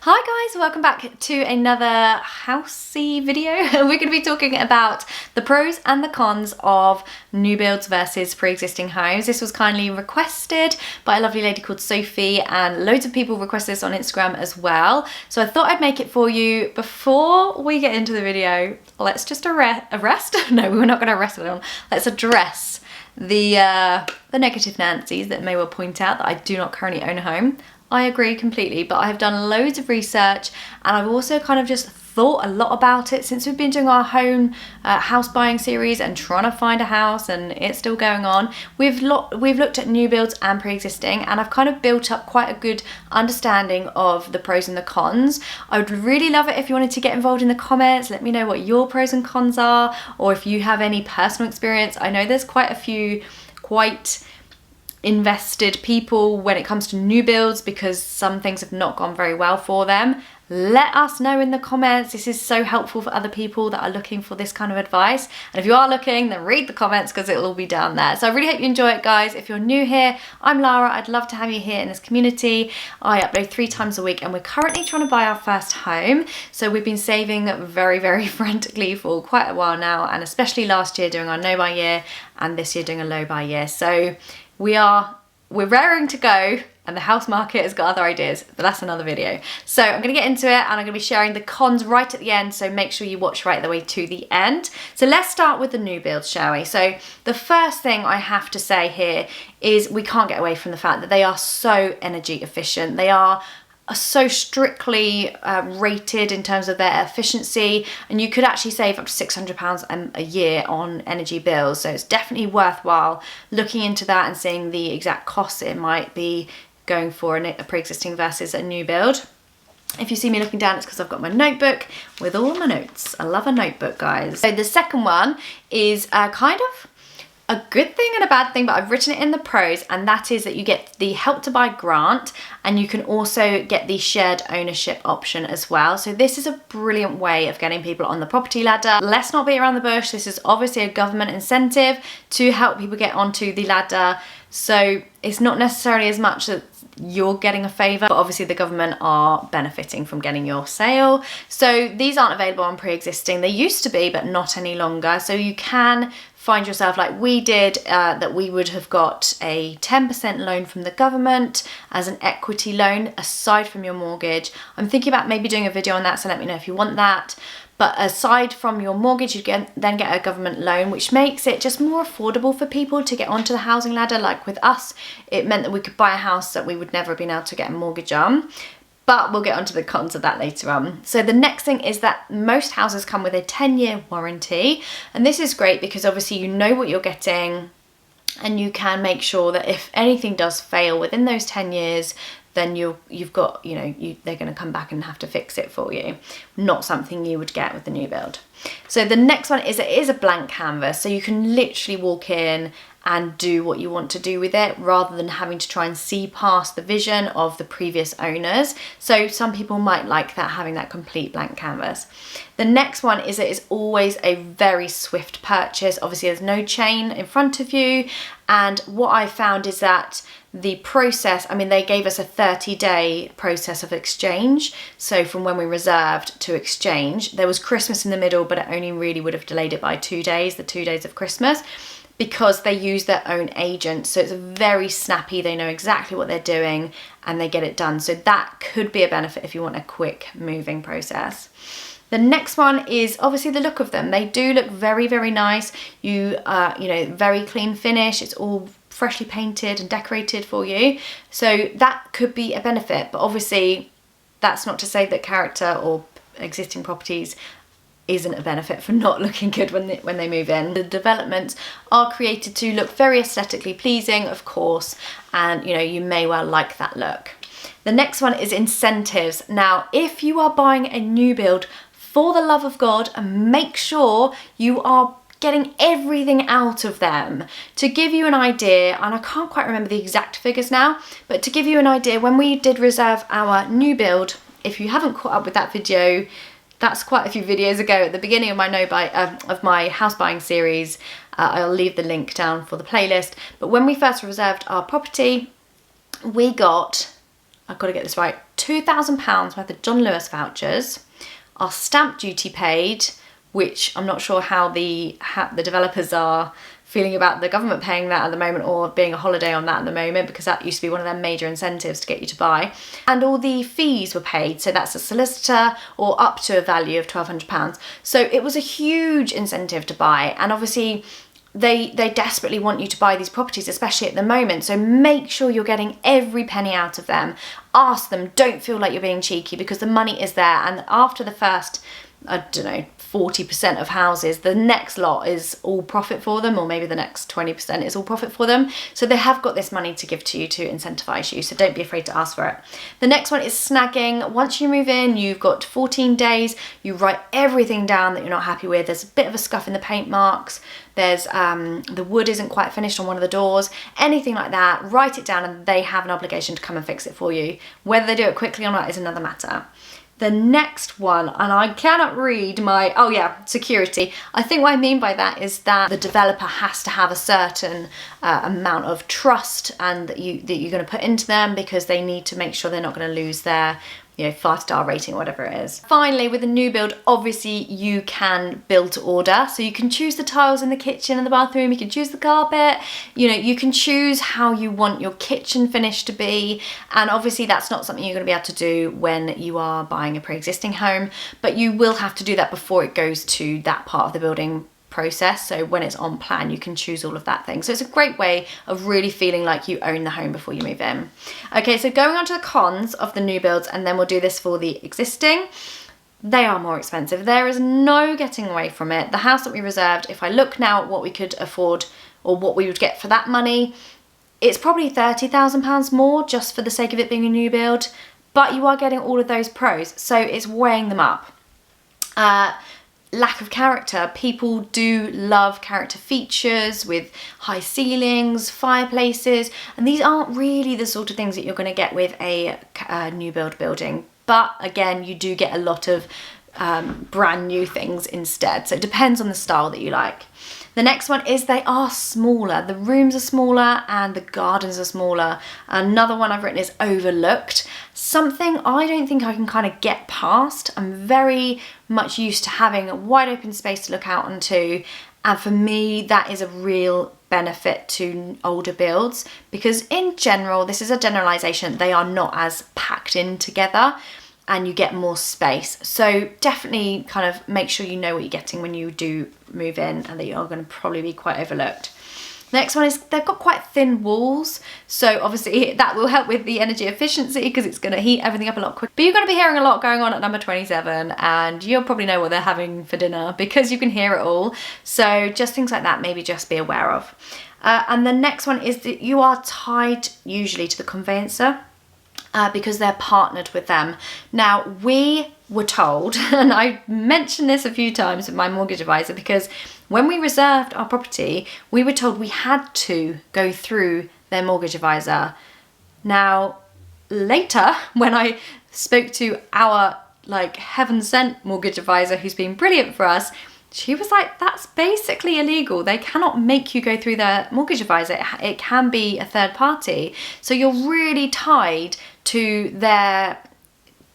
Hi guys, welcome back to another housey video. We're going to be talking about the pros and the cons of new builds versus pre-existing homes. This was kindly requested by a lovely lady called Sophie, and loads of people requested this on Instagram as well. So I thought I'd make it for you. Before we get into the video, let's just arrest? No, we're not going to arrest anyone. Let's address the negative Nancy's that may well point out that I do not currently own a home. I agree completely, but I've done loads of research and I've also kind of just thought a lot about it since we've been doing our home house buying series and trying to find a house, and it's still going on. We've looked at new builds and pre-existing, and I've kind of built up quite a good understanding of the pros and the cons. I would really love it if you wanted to get involved in the comments. Let me know what your pros and cons are, or if you have any personal experience. I know there's quite a few quite invested people when it comes to new builds because some things have not gone very well for them. Let us know in the comments. This is so helpful for other people that are looking for this kind of advice. And if you are looking, then read the comments because it'll all be down there. So I really hope you enjoy it, guys. If you're new here, I'm Lara. I'd love to have you here in this community. I upload 3 times a week and we're currently trying to buy our first home. So we've been saving very, very frantically for quite a while now, and especially last year doing our no buy year and this year doing a low buy year. So we're raring to go, and the house market has got other ideas, but that's another video. So I'm gonna get into it and I'm gonna be sharing the cons right at the end, so make sure you watch right the way to the end. So let's start with the new builds, shall we? So the first thing I have to say here is we can't get away from the fact that they are so energy efficient. They are so strictly rated in terms of their efficiency, and you could actually save up to £600 a year on energy bills. So it's definitely worthwhile looking into that and seeing the exact costs it might be going for a pre-existing versus a new build. If you see me looking down, it's because I've got my notebook with all my notes. I love a notebook, guys. So the second one is kind of a good thing and a bad thing, but I've written it in the pros, and that is that you get the Help to Buy grant, and you can also get the shared ownership option as well. So this is a brilliant way of getting people on the property ladder. Let's not beat around the bush. This is obviously a government incentive to help people get onto the ladder. So it's not necessarily as much that you're getting a favour, but obviously the government are benefiting from getting your sale. So these aren't available on pre-existing. They used to be, but not any longer. So you can find yourself like we did, that we would have got a 10% loan from the government as an equity loan aside from your mortgage. I'm thinking about maybe doing a video on that, so let me know if you want that. But aside from your mortgage, you then get a government loan, which makes it just more affordable for people to get onto the housing ladder. Like with us, it meant that we could buy a house that we would never have been able to get a mortgage on. But we'll get onto the cons of that later on. So the next thing is that most houses come with a 10-year warranty. And this is great because obviously you know what you're getting, and you can make sure that if anything does fail within those 10 years, then you've got, they're going to come back and have to fix it for you. Not something you would get with the new build. So the next one is it is a blank canvas. So you can literally walk in and do what you want to do with it rather than having to try and see past the vision of the previous owners. So some people might like that, having that complete blank canvas. The next one is it is always a very swift purchase. Obviously there's no chain in front of you, and what I found is that the process, I mean, they gave us a 30-day process of exchange. So from when we reserved to exchange, there was Christmas in the middle, but it only really would have delayed it by 2 days, the 2 days of Christmas, because they use their own agent. So it's very snappy. They know exactly what they're doing and they get it done. So that could be a benefit if you want a quick moving process. The next one is obviously the look of them. They do look very, very nice. Very clean finish. It's all freshly painted and decorated for you. So that could be a benefit, but obviously that's not to say that character or existing properties isn't a benefit for not looking good when they move in. The developments are created to look very aesthetically pleasing, of course, and you may well like that look. The next one is incentives. Now, if you are buying a new build, for the love of God, make sure you are getting everything out of them. To give you an idea, and I can't quite remember the exact figures now, but to give you an idea, when we did reserve our new build, if you haven't caught up with that video, that's quite a few videos ago at the beginning of my house buying series. I'll leave the link down for the playlist. But when we first reserved our property, we got, I've got to get this right, £2,000 worth of John Lewis vouchers, our stamp duty paid, which I'm not sure how the developers are feeling about the government paying that at the moment, or being a holiday on that at the moment, because that used to be one of their major incentives to get you to buy. And all the fees were paid, so that's a solicitor, or up to a value of £1,200. So it was a huge incentive to buy, and obviously they desperately want you to buy these properties, especially at the moment. So make sure you're getting every penny out of them. Ask them, don't feel like you're being cheeky, because the money is there. And after the first, I don't know, 40% of houses, the next lot is all profit for them, or maybe the next 20% is all profit for them. So they have got this money to give to you to incentivize you, so don't be afraid to ask for it. The next one is snagging. Once you move in, you've got 14 days, you write everything down that you're not happy with. There's a bit of a scuff in the paint marks, there's the wood isn't quite finished on one of the doors, anything like that, write it down, and they have an obligation to come and fix it for you. Whether they do it quickly or not is another matter. The next one, and I cannot read my, oh yeah, security. I think what I mean by that is that the developer has to have a certain amount of trust and that you're going to put into them, because they need to make sure they're not going to lose their 5-star rating, whatever it is. Finally, with a new build, obviously you can build to order. So you can choose the tiles in the kitchen and the bathroom, you can choose the carpet, you can choose how you want your kitchen finish to be. And obviously that's not something you're going to be able to do when you are buying a pre-existing home, but you will have to do that before it goes to that part of the building process. So when it's on plan, you can choose all of that thing. So it's a great way of really feeling like you own the home before you move in. Okay, so going on to the cons of the new builds, and then we'll do this for the existing. They are more expensive. There is no getting away from it. The house that we reserved, if I look now at what we could afford or what we would get for that money, it's probably £30,000 more just for the sake of it being a new build, but you are getting all of those pros, so it's weighing them up. Lack of character. People do love character features with high ceilings, fireplaces, and these aren't really the sort of things that you're going to get with a new build building. But again, you do get a lot of brand new things instead. So it depends on the style that you like. The next one is they are smaller. The rooms are smaller and the gardens are smaller. Another one I've written is overlooked. Something I don't think I can kind of get past. I'm very much used to having a wide open space to look out onto. And for me, that is a real benefit to older builds, because in general, this is a generalization, they are not as packed in together and you get more space. So definitely kind of make sure you know what you're getting when you do move in, and that you're going to probably be quite overlooked. Next one is they've got quite thin walls, so obviously that will help with the energy efficiency, because it's going to heat everything up a lot quicker. But you're going to be hearing a lot going on at number 27, and you'll probably know what they're having for dinner because you can hear it all. So just things like that, maybe just be aware of. And the next one is that you are tied usually to the conveyancer, because they're partnered with them. Now, we were told, and I mentioned this a few times with my mortgage advisor, because when we reserved our property, we were told we had to go through their mortgage advisor. Now, later, when I spoke to our heaven-sent mortgage advisor, who's been brilliant for us, she was like, that's basically illegal. They cannot make you go through their mortgage advisor. It can be a third party. So you're really tied to their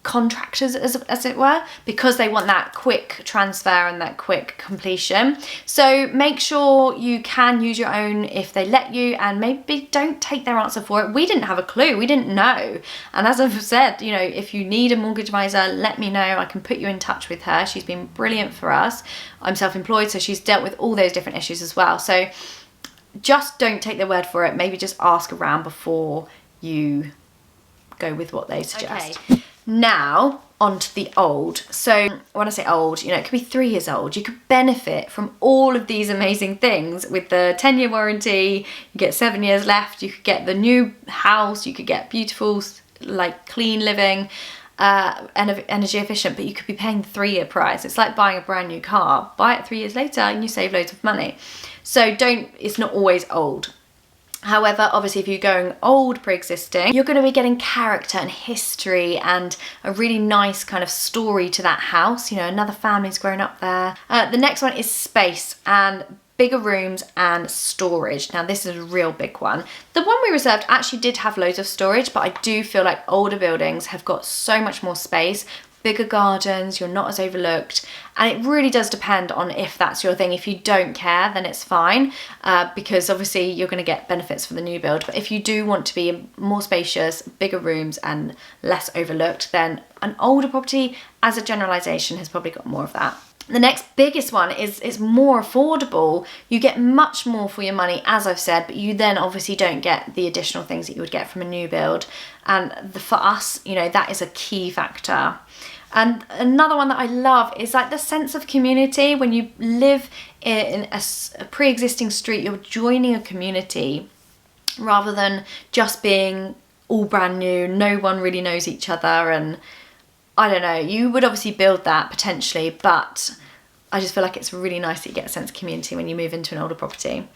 contractors, as it were, because they want that quick transfer and that quick completion. So make sure you can use your own if they let you, and maybe don't take their answer for it. We didn't have a clue, we didn't know. And as I've said, if you need a mortgage advisor, let me know. I can put you in touch with her. She's been brilliant for us. I'm self-employed, so she's dealt with all those different issues as well. So just don't take their word for it. Maybe just ask around before you go with what they suggest. Okay. Now, onto the old. So when I say old, it could be 3 years old. You could benefit from all of these amazing things with the 10-year warranty. You get 7 years left. You could get the new house. You could get beautiful, clean living, and energy efficient, but you could be paying the 3-year price. It's like buying a brand new car. Buy it 3 years later and you save loads of money. So it's not always old. However, obviously if you're going old pre-existing, you're going to be getting character and history and a really nice kind of story to that house. Another family's grown up there. The next one is space, and bigger rooms and storage. Now this is a real big one. The one we reserved actually did have loads of storage, but I do feel like older buildings have got so much more space, bigger gardens, you're not as overlooked, and it really does depend on if that's your thing. If you don't care, then it's fine, because obviously you're going to get benefits for the new build. But if you do want to be more spacious, bigger rooms and less overlooked, then an older property as a generalization has probably got more of that. The next biggest one is it's more affordable. You get much more for your money, as I've said, but you then obviously don't get the additional things that you would get from a new build. And for us, you know, that is a key factor. And another one that I love is like the sense of community. When you live in a pre-existing street, you're joining a community rather than just being all brand new. No one really knows each other, and I don't know, you would obviously build that potentially, but I just feel like it's really nice that you get a sense of community when you move into an older property.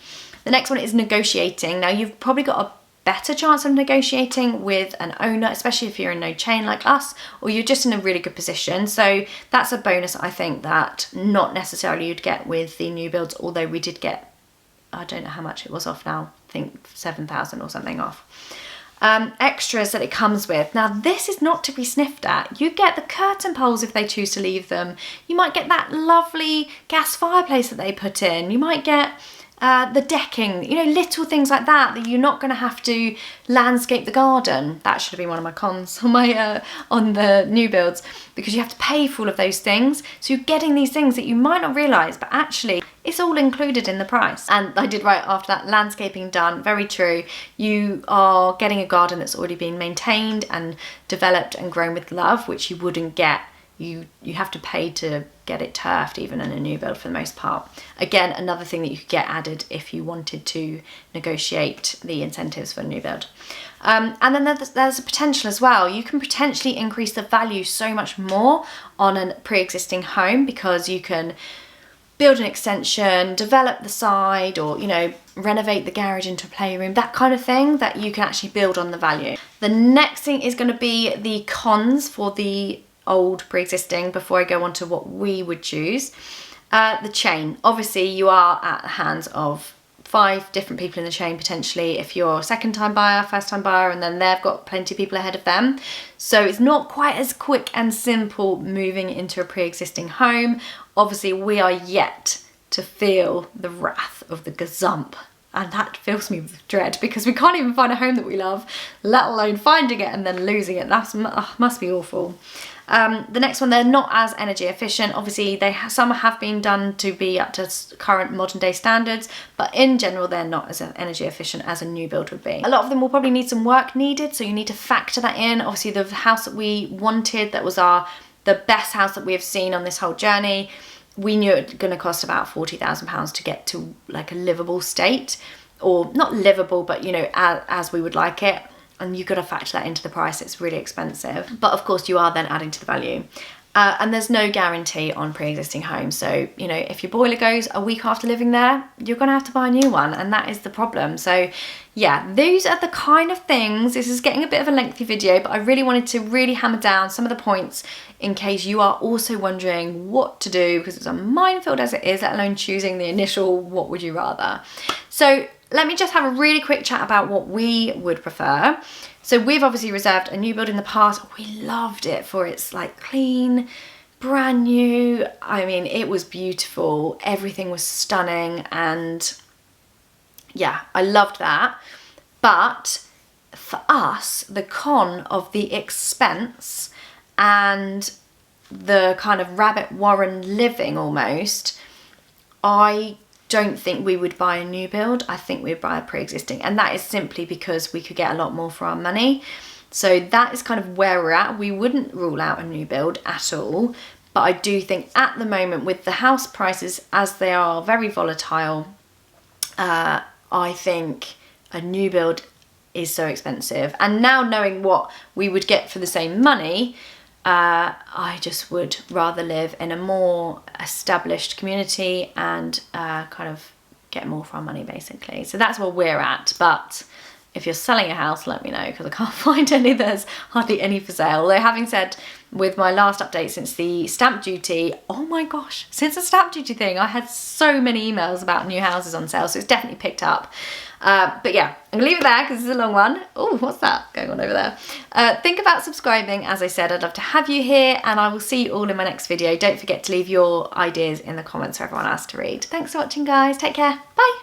The next one is negotiating. Now you've probably got a better chance of negotiating with an owner, especially if you're in no chain like us, or you're just in a really good position. So that's a bonus, I think, that not necessarily you'd get with the new builds, although we did get, I don't know how much it was off now, I think 7,000 or something off. Extras that it comes with. Now this is not to be sniffed at. You get the curtain poles if they choose to leave them. You might get that lovely gas fireplace that they put in. You might get the decking, you know, little things like that that you're not going to have to landscape the garden. That should have been one of my cons on my on the new builds, because you have to pay for all of those things. So you're getting these things that you might not realise, but actually it's all included in the price. And I did write after that, landscaping done, very true. You are getting a garden that's already been maintained and developed and grown with love, which you wouldn't get. You have to pay to get it turfed, even in a new build for the most part. Again, another thing that you could get added if you wanted to negotiate the incentives for a new build. And then there's a potential as well. You can potentially increase the value so much more on a pre-existing home, because you can build an extension, develop the side, or, you know, renovate the garage into a playroom, that kind of thing, that you can actually build on the value. The next thing is going to be the cons for the old pre-existing, before I go on to what we would choose. The chain. Obviously you are at the hands of 5 different people in the chain potentially, if you're a second time buyer, first time buyer, and then they've got plenty of people ahead of them. So it's not quite as quick and simple moving into a pre-existing home. Obviously we are yet to feel the wrath of the gazump, and that fills me with dread, because we can't even find a home that we love, let alone finding it and then losing it. That must be awful. The next one, they're not as energy efficient. Obviously, some have been done to be up to current modern day standards, but in general, they're not as energy efficient as a new build would be. A lot of them will probably need some work needed, so you need to factor that in. Obviously, the house that we wanted, that was the best house that we have seen on this whole journey, we knew it was going to cost about £40,000 to get to like a livable state, or not livable, but you know, as we would like it. And you've got to factor that into the price. It's really expensive. But of course you are then adding to the value. And there's no guarantee on pre-existing homes. So, you know, if your boiler goes a week after living there, you're gonna have to buy a new one, and that is the problem. So yeah, those are the kind of things. This is getting a bit of a lengthy video, but I really wanted to really hammer down some of the points in case you are also wondering what to do, because it's a minefield as it is, let alone choosing the initial what would you rather. So let me just have a really quick chat about what we would prefer. So we've obviously reserved a new build in the past. We loved it for its like clean, brand new. I mean, it was beautiful. Everything was stunning, and yeah, I loved that. But for us, the con of the expense and the kind of rabbit warren living almost, I don't think we would buy a new build. I think we'd buy a pre-existing, and that is simply because we could get a lot more for our money. So that is kind of where we're at. We wouldn't rule out a new build at all, but I do think at the moment, with the house prices as they are very volatile, I think a new build is so expensive. And now knowing what we would get for the same money, I just would rather live in a more established community and kind of get more for our money, basically. So that's where we're at. But if you're selling a house, let me know, because I can't find any. There's hardly any for sale. Although having said with my last update since the stamp duty. Oh my gosh, since the stamp duty thing, I had so many emails about new houses on sale, so it's definitely picked up. But yeah, I'm gonna leave it there because this is a long one. Oh, what's that going on over there? Think about subscribing. As I said, I'd love to have you here, and I will see you all in my next video. Don't forget to leave your ideas in the comments for everyone else to read. Thanks for watching, guys. Take care. Bye.